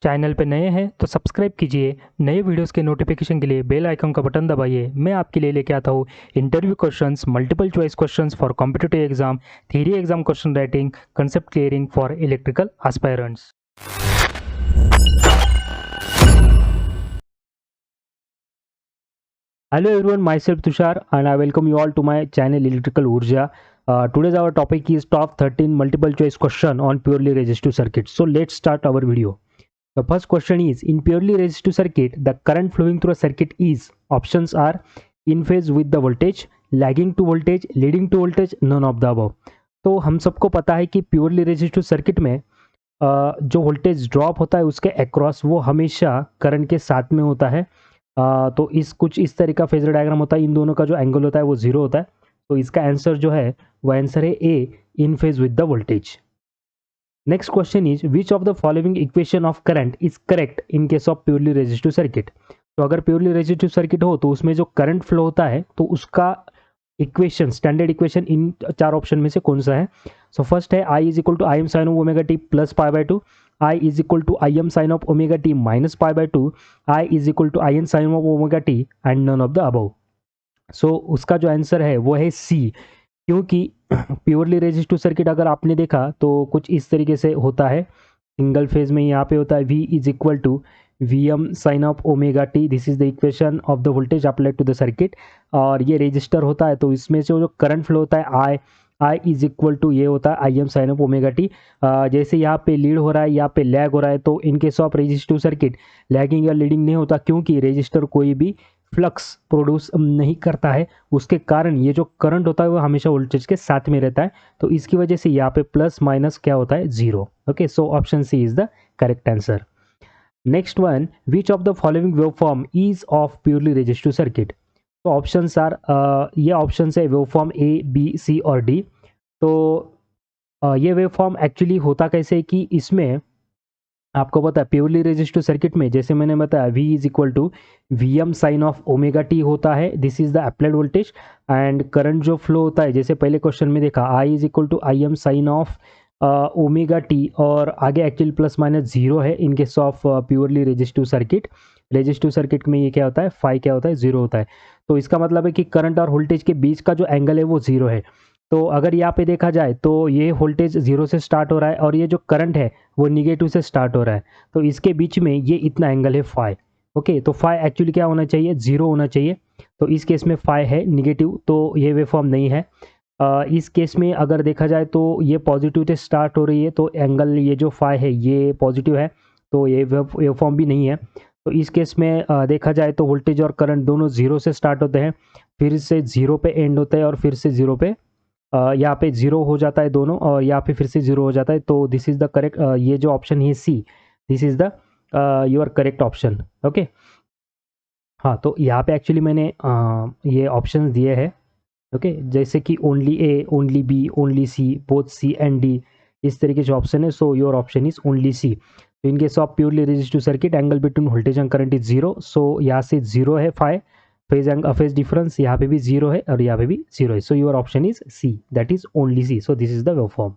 Channel पे नए हैं तो सब्सक्राइब कीजिए। नए वीडियोस के नोटिफिकेशन के लिए बेल आइकन का बटन दबाइए। मैं आपके लिए लेके आता हूँ interview questions, multiple choice questions for competitive exam, theory exam question writing, concept clearing for electrical aspirants. Hello everyone, myself Tushar and I welcome you all to my channel Electrical Urja. Today's our topic is top 13 multiple choice question on purely resistive circuits. So let's start our video. The first question is, in purely resistive circuit, the current flowing through a circuit is, options are in phase with the voltage, lagging to voltage, leading to voltage, none of the above. तो हम सबको पता है कि purely resistive circuit में जो voltage drop होता है उसके अक्रॉस वो हमेशा करंट के साथ में होता है। तो कुछ इस तरह का फेजर डायग्राम होता है, इन दोनों का जो एंगल होता है वो जीरो होता है। तो इसका आंसर जो है वो आंसर है A, in phase with the voltage. Next question is, which of the following equation of current is correct in case of purely resistive circuit. तो अगर प्योरली रेजिस्टिव सर्किट हो तो उसमें जो करंट फ्लो होता है तो उसका इक्वेशन, स्टैंडर्ड इक्वेशन इन चार ऑप्शन में से कौन सा है। सो फर्स्ट है I is equal to I M sine of omega T plus pi by two, I is equal to I M sine of omega T minus pi by two, I is equal to I N sine of omega T and none of the above. So उसका जो answer है वो है सी, क्योंकि purely resistive circuit अगर आपने देखा तो कुछ इस तरीके से होता है। सिंगल फेज में यहाँ पे होता है V is equal to V M sine of omega T, this is the equation of the voltage applied to the circuit. और ये रेजिस्टर होता है तो इसमें से जो करंट फ्लो होता है आई इज इक्वल टू ये होता है I M sine of omega T. जैसे यहाँ पे लीड हो रहा है, यहाँ पे लैग हो रहा है, तो in case of resistive circuit lagging या लीडिंग नहीं होता, क्योंकि रेजिस्टर कोई भी फ्लक्स प्रोड्यूस नहीं करता है। उसके कारण ये जो करंट होता है वो हमेशा वोल्टेज के साथ में रहता है। तो इसकी वजह से यहाँ पे प्लस माइनस क्या होता है, zero. Okay, so option C is the correct answer. Next one, which of the following wave form is of purely resistive circuit. तो ऑप्शंस आर, ये ऑप्शन है wave form A, B, C और D. तो ये wave form actually होता कैसे कि इसमें आपको पता है प्योरली रेजिस्टिव सर्किट में जैसे मैंने बताया V is equal to V M sine of omega T होता है, this is the applied voltage. And current जो फ्लो होता है जैसे पहले क्वेश्चन में देखा I is equal to I M sine of omega T, और आगे एक्चुअली प्लस माइनस जीरो है in case of purely resistive circuit. Resistive circuit में ये क्या होता है, फाई क्या होता है, जीरो होता है। तो इसका मतलब है कि करंट और वोल्टेज के बीच का जो एंगल है वो जीरो है। तो अगर यहाँ पे देखा जाए तो ये वोल्टेज जीरो से स्टार्ट हो रहा है और ये जो करंट है वो निगेटिव से स्टार्ट हो रहा है, तो इसके बीच में ये इतना एंगल है फाई। ओके, तो फाई एक्चुअली क्या होना चाहिए, जीरो होना चाहिए। तो इस केस में फाई है निगेटिव, तो ये वेवफॉर्म नहीं है। इस केस में अगर देखा जाए तो ये पॉजिटिव से स्टार्ट हो रही है, तो एंगल ये जो फाई है ये पॉजिटिव है, तो ये वेवफॉर्म भी नहीं है। तो इस केस में देखा जाए तो वोल्टेज और करंट दोनों जीरो से स्टार्ट होते हैं, फिर से जीरो पे एंड होते हैं और फिर से जीरो पे यहाँ पे जीरो हो जाता है दोनों, और यहाँ पे फिर से जीरो हो जाता है। तो दिस इज द करेक्ट, ये जो ऑप्शन है C, this is the your correct option. Okay, हाँ, तो यहाँ पे एक्चुअली मैंने ये ऑप्शन दिए हैं। ओके, जैसे कि only A, only B, only C, both C and D, इस तरीके से ऑप्शन है। So your option is only C. तो in case of purely resistive circuit angle between voltage and current is zero. So यहाँ से zero है phi, phase difference यहाँ पे भी जीरो है और यहाँ पे भी जीरो है। So your option is C, that is only C. So this is the waveform.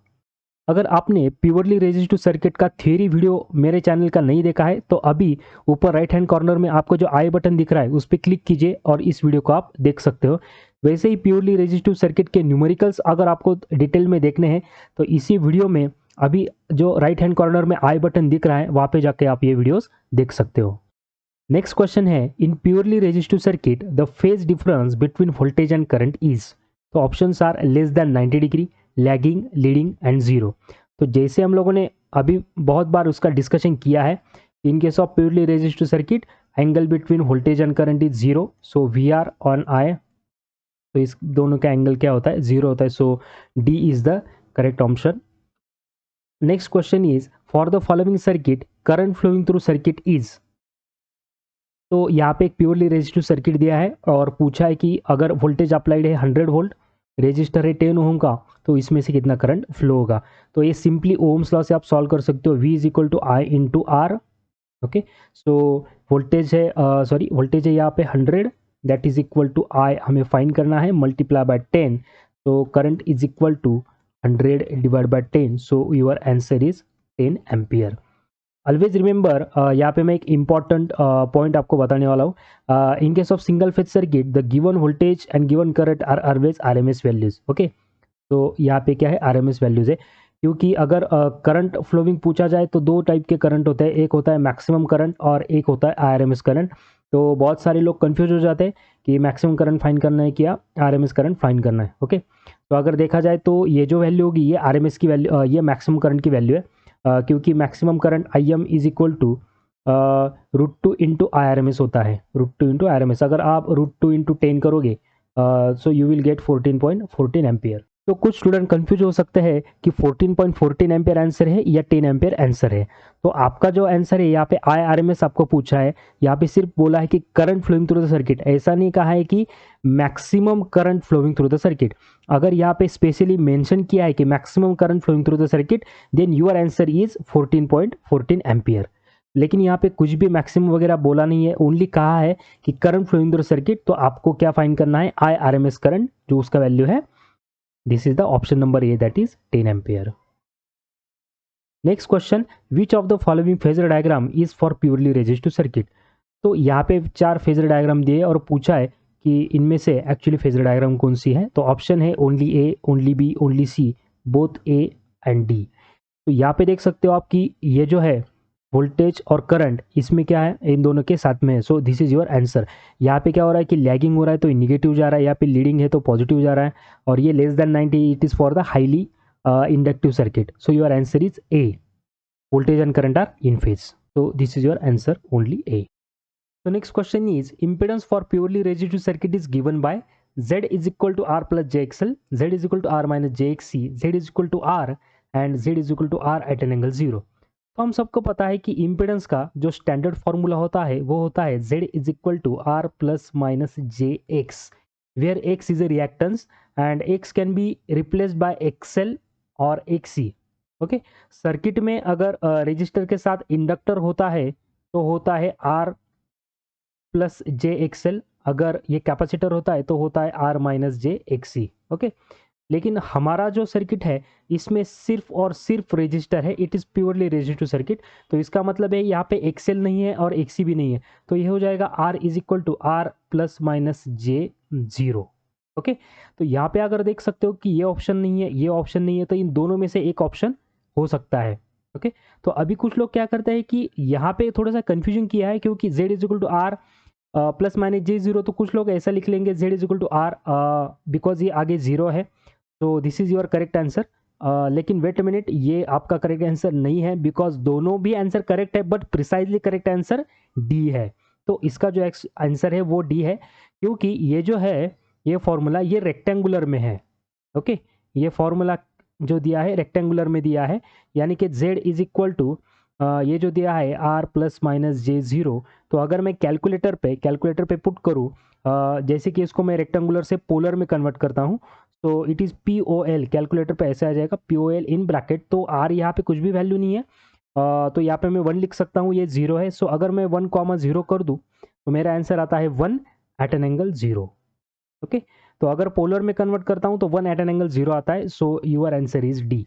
अगर आपने प्योरली रेजिस्टिव सर्किट का थ्योरी वीडियो मेरे चैनल का नहीं देखा है तो अभी ऊपर राइट हैंड कॉर्नर में आपको जो आई बटन दिख रहा है उस पर क्लिक कीजिए और इस वीडियो को आप देख सकते हो। वैसे ही प्योरली रेजिस्टिव सर्किट के न्यूमेरिकल्स अगर आपको डिटेल में देखने हैं तो इसी वीडियो में अभी जो राइट हैंड कॉर्नर में आई बटन दिख रहा है वहाँ पे जाके आप ये वीडियोस देख सकते हो। नेक्स्ट क्वेश्चन है, in purely resistive circuit the phase difference between voltage and current is. तो options are less than 90 degree, lagging, leading and zero. तो जैसे हम लोगों ने अभी बहुत बार उसका डिस्कशन किया है, in case of purely resistive circuit angle between voltage and current is zero, so we are on I, तो इस दोनों का एंगल क्या होता है, जीरो होता है। So D is the correct option. Next question is, for the following circuit current flowing through circuit is. तो यहाँ पे एक प्योरली रेजिस्टिव सर्किट दिया है और पूछा है कि अगर वोल्टेज अप्लाइड है 100 वोल्ट, रेजिस्टर है 10 ओम का, तो इसमें से कितना करंट फ्लो होगा। तो ये सिंपली ओम्स लॉ से आप सॉल्व कर सकते हो। V is equal to I into R. Okay, so voltage है वोल्टेज है यहाँ पे 100, that is equal to I हमें फाइंड करना है, मल्टीप्लाई बाय 10। तो current is equal to 100 divide by 10, so your answer is 10 ampere. Always remember, यहाँ पे मैं एक इम्पॉर्टेंट पॉइंट आपको बताने वाला हूँ. In case of single phase circuit the given voltage and given current are always RMS values. Okay, तो यहाँ पे क्या है, आरएमएस वैल्यूज है. क्योंकि अगर करंट फ्लोइंग पूछा जाए तो दो टाइप के करंट होते हैं, एक होता है मैक्सिमम करंट और एक होता है आरएमएस करंट. तो बहुत सारे लोग कंफ्यूज हो जाते हैं कि मैक्सिमम करंट फाइंड करना है क्या आरएमएस करंट फाइंड करना है. ओके, तो अगर देखा जाए तो ये जो वैल्यू होगी ये आरएमएस की वैल्यू, ये मैक्सिमम करंट की वैल्यू है. क्योंकि maximum current I M is equal to √2 into I R M S होता है. √2 into I R M S, अगर आप √2 इंटू 10 करोगे so you will get 14.14 ampere. तो कुछ स्टूडेंट कंफ्यूज हो सकते हैं कि 14.14 एम्पियर आंसर है या 10 एम्पियर आंसर है. तो आपका जो आंसर है यहाँ पे आई आर एम एस आपको पूछा है, यहाँ पे सिर्फ बोला है कि current flowing through the circuit, ऐसा नहीं कहा है कि maximum current flowing through the circuit. अगर यहाँ पे स्पेशली मेंशन किया है कि maximum current flowing through the circuit then your answer is 14.14 ampere. लेकिन यहाँ पे कुछ भी मैक्सिमम वगैरह बोला नहीं है, ओनली कहा है कि करंट फ्लोइंग थ्रू सर्किट. तो आपको क्या फाइंड करना है, I R M S current जो उसका वैल्यू है. This is the option number A, that is 10 ampere. Next question, which of the following phasor diagram is for purely resistive circuit? तो यहाँ पे 4 फेजर डायग्राम दिए और पूछा है कि इनमें से एक्चुअली फेजर डायग्राम कौन सी है. तो ऑप्शन है only A, only B, only C, both A and D. तो यहाँ पे देख सकते हो आप कि ये जो है वोल्टेज और करंट इसमें क्या है, इन दोनों के साथ में है. सो दिस इज योर आंसर. यहाँ पे क्या हो रहा है कि लैगिंग हो रहा है तो निगेटिव जा रहा है, यहाँ पे लीडिंग है तो पॉजिटिव जा रहा है, और ये less than 90 it is for the highly inductive circuit. So your answer is A, voltage and current are in phase. So this is your answer only A. So next question is impedance for purely resistive circuit is given by Z is equal to R plus JXL, Z is equal to R minus JXC, Z is equal to R and Z is equal to R at an angle 0. तो हम सबको पता है कि impedance का जो standard formula होता है वो होता है Z is equal to R plus minus JX, where X is a reactance and X can be replaced by XL और XC. ओके, सर्किट में अगर रेजिस्टर के साथ इंडक्टर होता है तो होता है R प्लस जे एक्सएल, अगर ये कैपेसिटर होता है तो होता है R minus J X C. Okay, लेकिन हमारा जो सर्किट है इसमें सिर्फ और सिर्फ रेजिस्टर है, it is purely resistive circuit. तो इसका मतलब है यहाँ पे एक्सएल नहीं है और एक्सी भी नहीं है, तो ये हो जाएगा R is equal to R plus minus J 0. Okay, तो यहाँ पे अगर देख सकते हो कि ये ऑप्शन नहीं है, ये ऑप्शन नहीं है, तो इन दोनों में से एक ऑप्शन हो सकता है. ओके, तो अभी कुछ लोग क्या करते हैं कि यहाँ पे थोड़ा सा कंफ्यूजन किया है, क्योंकि z is equal to R plus minus J 0, तो कुछ लोग ऐसा लिख लेंगे z is equal to R because ये आगे 0 है. तो this is your correct answer. लेकिन वेट अ मिनट, ये आपका करेक्ट आंसर नहीं है, बिकॉज दोनों भी आंसर करेक्ट है but precisely correct answer D है. तो इसका जो आंसर है वो डी है, क्योंकि ये जो है ये फॉर्मूला ये रेक्टेंगुलर में है. ओके, ये फॉर्मूला जो दिया है रेक्टेंगुलर में दिया है, यानी कि z इज इक्वल टू ये जो दिया है r प्लस माइनस जे 0. तो अगर मैं कैलकुलेटर पे पुट करूँ, जैसे कि इसको मैं रेक्टेंगुलर से पोलर में कन्वर्ट करता हूँ, तो इट इज़ POL, कैलकुलेटर पे ऐसे आ जाएगा POL इन ब्रैकेट. तो r यहाँ पे कुछ भी वैल्यू नहीं है, तो यहाँ पे मैं 1 लिख सकता हूँ, ये 0 है. सो अगर मैं 1,0 कर दूँ तो मेरा आंसर आता है 1 एट एन एंगल 0. ओके, तो अगर पोलर में कन्वर्ट करता हूँ तो 1 एट एन एंगल 0 आता है. सो यूर आंसर इज डी.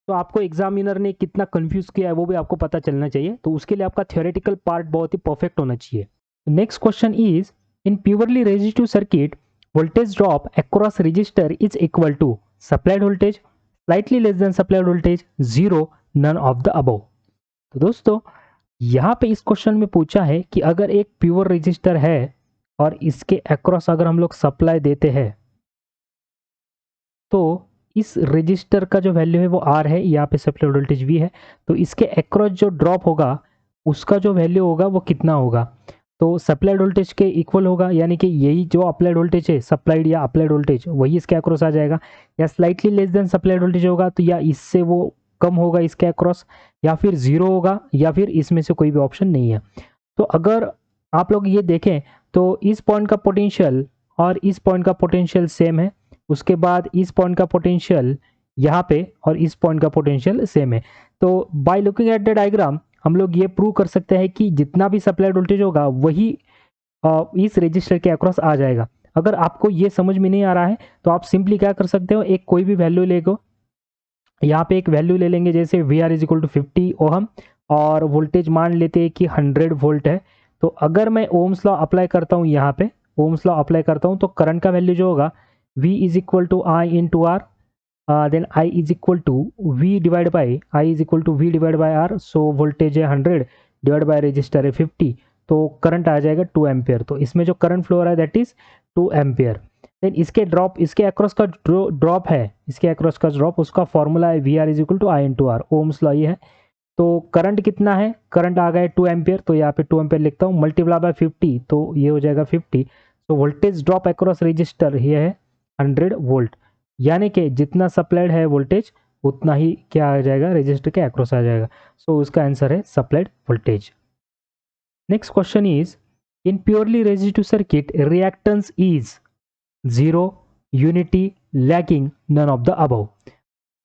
तो आपको एग्जामिनर ने कितना कंफ्यूज किया है वो भी आपको पता चलना चाहिए, तो उसके लिए आपका थियोरेटिकल पार्ट बहुत ही परफेक्ट होना चाहिए. Next question is in purely resistive circuit voltage drop across resistor is equal to supplied voltage, slightly less than supplied voltage, 0, none of the above. तो दोस्तों यहाँ पे इस क्वेश्चन में पूछा है कि अगर एक प्योर रजिस्टर है और इसके अक्रॉस अगर हम लोग सप्लाई देते हैं तो इस रजिस्टर का जो वैल्यू है वो R है, यहाँ पे सप्लाई वोल्टेज V है, तो इसके अक्रॉस जो ड्रॉप होगा उसका जो वैल्यू होगा वो कितना होगा. तो सप्लाइड वोल्टेज के इक्वल होगा, यानी कि यही जो अप्लाइड वोल्टेज है, सप्लाइड या अप्लाइड वोल्टेज, वही इसके अक्रॉस आ जाएगा. या slightly less than supplied voltage होगा तो या इससे वो कम होगा इसके अक्रॉस, या फिर 0 होगा, या फिर इसमें से कोई भी ऑप्शन नहीं है. तो अगर आप लोग ये देखें तो इस पॉइंट का पोटेंशियल और इस पॉइंट का पोटेंशियल सेम है, उसके बाद इस पॉइंट का पोटेंशियल यहाँ पे और इस पॉइंट का पोटेंशियल सेम है. तो by looking at the diagram हम लोग ये प्रूव कर सकते हैं कि जितना भी सप्लाइड वोल्टेज होगा वही इस रजिस्टर के अक्रॉस आ जाएगा. अगर आपको ये समझ में नहीं आ रहा है तो आप सिंपली क्या कर सकते हो, एक कोई भी वैल्यू लेगो, यहाँ पे एक वैल्यू ले लेंगे, जैसे VR is equal to 50 ohm और वोल्टेज मान लेते हैं कि 100 वोल्ट है। तो अगर मैं ओम्स लॉ अप्लाई करता हूँ, यहाँ पे ओम्स लॉ अप्लाई करता हूँ, तो करंट का वैल्यू जो होगा V is equal to I into R, then I is equal to V divide by R. So voltage है 100 डिवाइड बाय रजिस्टर है 50, तो करंट आ जाएगा 2 एम्पियर। तो इसमें जो करंट फ्लो हो रहा है दैट इज 2 एम्पियर। देन इसके अक्रॉस का ड्रॉप है, इसके अक्रॉस का ड्रॉप, उसका फॉर्मूला है V R is equal to I into R, Ohm's law ये है। तो करंट कितना है, करंट आ गया 2 एम्पियर, तो यहाँ पे 2 एम्पियर लिखता हूँ, मल्टीप्लाई बाय 50, तो ये हो जाएगा 50। तो वोल्टेज ड्रॉप अक्रॉस रजिस्टर ये है 100 वोल्ट, यानी कि जितना सप्लाइड है वोल्टेज उतना ही क्या आ जाएगा, रजिस्टर के अक्रॉस आ जाएगा। सो उसका आंसर है supplied voltage. Next question is, in purely resistive circuit reactance is 0, unity, lagging, none of the above.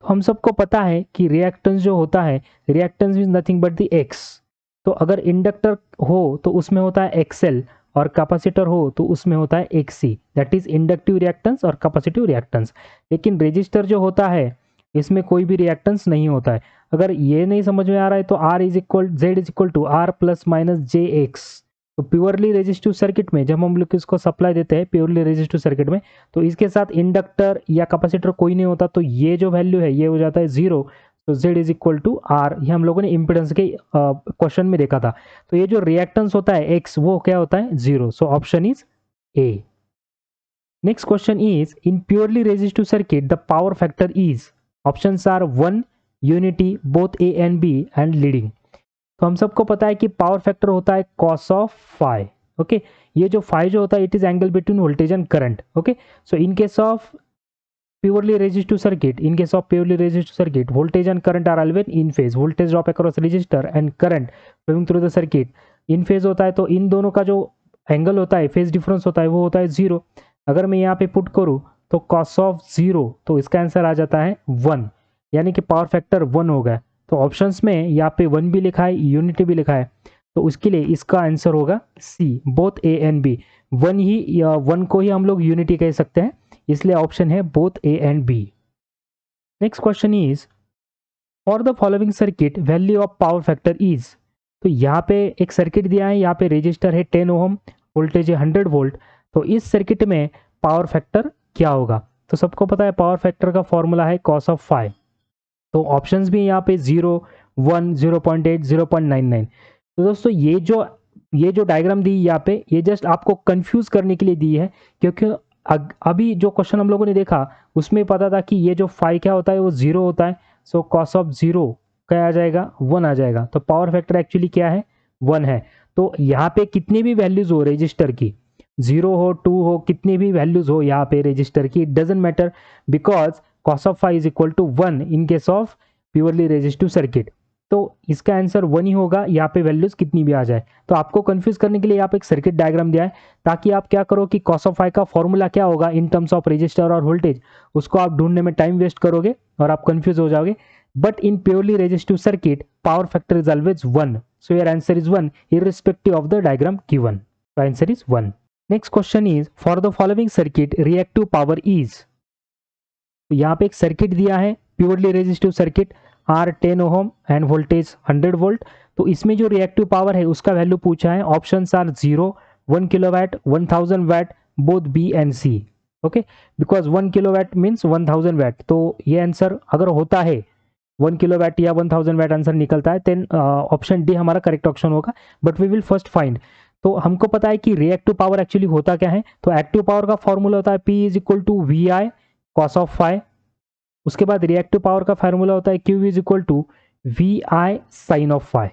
हम सबको पता है कि रिएक्टेंस जो होता है, reactance is nothing but the X. तो अगर इंडक्टर हो तो उसमें होता है एक्सएल, और कैपेसिटर हो तो उसमें होता है X C, that is inductive reactance और कैपेसिटिव रिएक्टेंस। लेकिन रेजिस्टर जो होता है इसमें कोई भी रिएक्टेंस नहीं होता है। अगर ये नहीं समझ में आ रहा है तो Z is equal to R plus minus J X. तो प्योरली रेजिस्टिव सर्किट में जब हम लोग इसको सप्लाई देते हैं प्योरली रेजिस्टिव सर्किट में, तो इसके साथ इंडक्टर या कैपेसिटर कोई नहीं होता, तो ये जो वैल्यू है ये हो जाता है 0। तो Z is equal to R, ये हम लोगों ने इम्पिडेंस के क्वेश्चन में देखा था। तो ये जो रिएक्टेंस होता है एक्स, वो क्या होता है 0। सो option is A. Next question is, in purely resistive circuit the power factor is, options are 1, unity, both A and B, and leading. तो हम सबको पता है कि पावर फैक्टर होता है कॉस ऑफ फाई। ओके, ये जो फाई जो होता है it is angle between voltage and current. Okay, so in case of purely resistive circuit, in case of purely resistive circuit, voltage and current are always in phase, voltage drop across resistor and current flowing through the circuit in phase होता है। तो इन दोनों का जो angle होता है, phase difference होता है, वो होता है 0। अगर मैं यहाँ पे पुट करूँ तो cos ऑफ 0, तो इसका आंसर आ जाता है 1, यानी कि पावर फैक्टर 1 होगा। तो ऑप्शंस में यहाँ पे 1 भी लिखा है, यूनिटी भी लिखा है, तो उसके लिए इसका आंसर होगा सी, बोथ ए एंड बी। 1 को ही हम लोग यूनिटी कह सकते हैं, इसलिए ऑप्शन है both A and B. Next question is, for the following circuit value of power factor is. तो यहाँ पे एक सर्किट दिया है, यहाँ पे रेजिस्टर है 10 ओम, वोल्टेज है 100 वोल्ट। तो इस सर्किट में पावर फैक्टर क्या होगा? तो सबको पता है पावर फैक्टर का फॉर्मूला है कॉस ऑफ फाई। तो ऑप्शंस भी यहाँ पे 0, 1, 0.8, 0.99। तो दोस्तों ये जो डायग्राम दी यहाँ पे, ये जस्ट आपको कंफ्यूज करने के लिए दी है, क्योंकि अभी जो क्वेश्चन हम लोगों ने देखा उसमें पता था कि ये जो फाई क्या होता है वो 0 होता है। सो कॉस ऑफ 0 क्या आ जाएगा, 1 आ जाएगा। तो पावर फैक्टर एक्चुअली क्या है, 1 है। तो यहाँ पे कितनी भी वैल्यूज हो रजिस्टर की, 0 हो, 2 हो, कितनी भी वैल्यूज हो यहाँ पे रजिस्टर की, it doesn't matter, because cos of phi is equal to 1 in case of purely resistive circuit. तो इसका आंसर 1 ही होगा, यहाँ पे वैल्यूज कितनी भी आ जाए। तो आपको कंफ्यूज करने के लिए यहाँ पे एक सर्किट डायग्राम दिया है, ताकि आप क्या करो कि कॉस ऑफ फाई का फॉर्मूला क्या होगा इन टर्म्स ऑफ रजिस्टर और वोल्टेज, उसको आप ढूंढने में टाइम वेस्ट करोगे और आप कंफ्यूज हो जाओगे। But in purely resistive circuit power factor is always 1, so your answer is 1 irrespective of the diagram given. तो answer is 1। Next question is, for the following circuit reactive power is. तो यहाँ पे एक circuit दिया है, purely resistive circuit, R 10 ohm and voltage 100 volt. तो इसमें जो रिएक्टिव पावर है उसका वैल्यू पूछा है, options are 0, 1 kilowatt, 1000 watt, both B and C. Okay, because 1 kilowatt means 1000 watt. तो ये आंसर अगर होता है 1 किलोवाट या 1000 वाट आंसर निकलता है, देन ऑप्शन डी हमारा करेक्ट ऑप्शन होगा। But we will first find. तो हमको पता है कि रिएक्टिव पावर एक्चुअली होता क्या है। तो एक्टिव पावर का फॉर्मूला होता है P is equal to V I cos of phi. उसके बाद रिएक्टिव पावर का फार्मूला होता है Q is equal to V I sine of phi.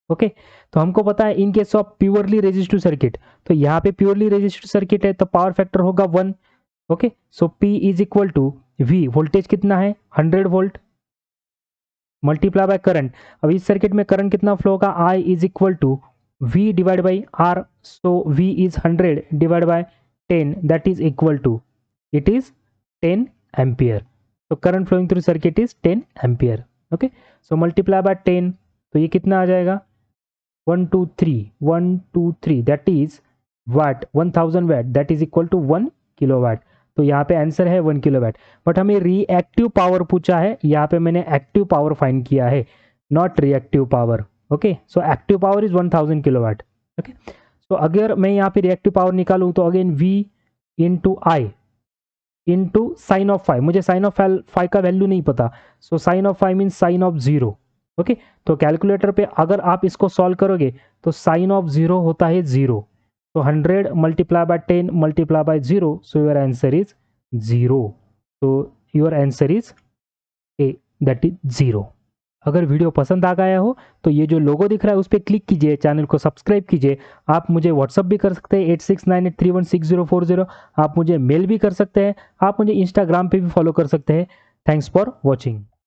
Okay, तो हमको पता है in case of purely resistive circuit, तो यहाँ पे प्योरली रेजिस्टिव सर्किट है तो पावर फैक्टर होगा 1। Okay, so P is equal to V, voltage कितना है 100 वोल्ट, मल्टीप्लाई बाय करंट। अब इस सर्किट में करंट कितना फ्लो होगा, I is equal to V divide by R। So V is 100 divide by 10, that is equal to, it is 10 ampere. तो current flowing through circuit is 10 ampere. Okay, so multiply by 10, तो ये कितना आ जाएगा 123 that is watt, 1000 watt, that is equal to 1 kilowatt. तो यहाँ पे answer है 1 किलोवाट। बट हमें रिएक्टिव पावर पूछा है, यहाँ पे मैंने एक्टिव पावर फाइंड किया है। not reactive power. Okay, so active power is 1000 kilowatt. Okay, so अगर मैं यहाँ पे रिएक्टिव पावर निकालूँ तो again V into I into sine of five, मुझे साइन ऑफ फाइव का वैल्यू नहीं पता, so sine of five means sign of zero. Okay, तो कैलकुलेटर पे अगर आप इसको सॉल्व करोगे तो साइन ऑफ जीरो होता है जीरो, तो 100 multiply by 10 multiply by zero, so your answer is zero. तो your answer is A, that is zero. अगर वीडियो पसंद आ गया हो तो ये जो लोगो दिख रहा है उस पर क्लिक कीजिए, चैनल को सब्सक्राइब कीजिए. आप मुझे व्हाट्सअप भी कर सकते हैं 8698316040. आप मुझे मेल भी कर सकते हैं, आप मुझे इंस्टाग्राम पे भी फॉलो कर सकते हैं. Thanks for watching.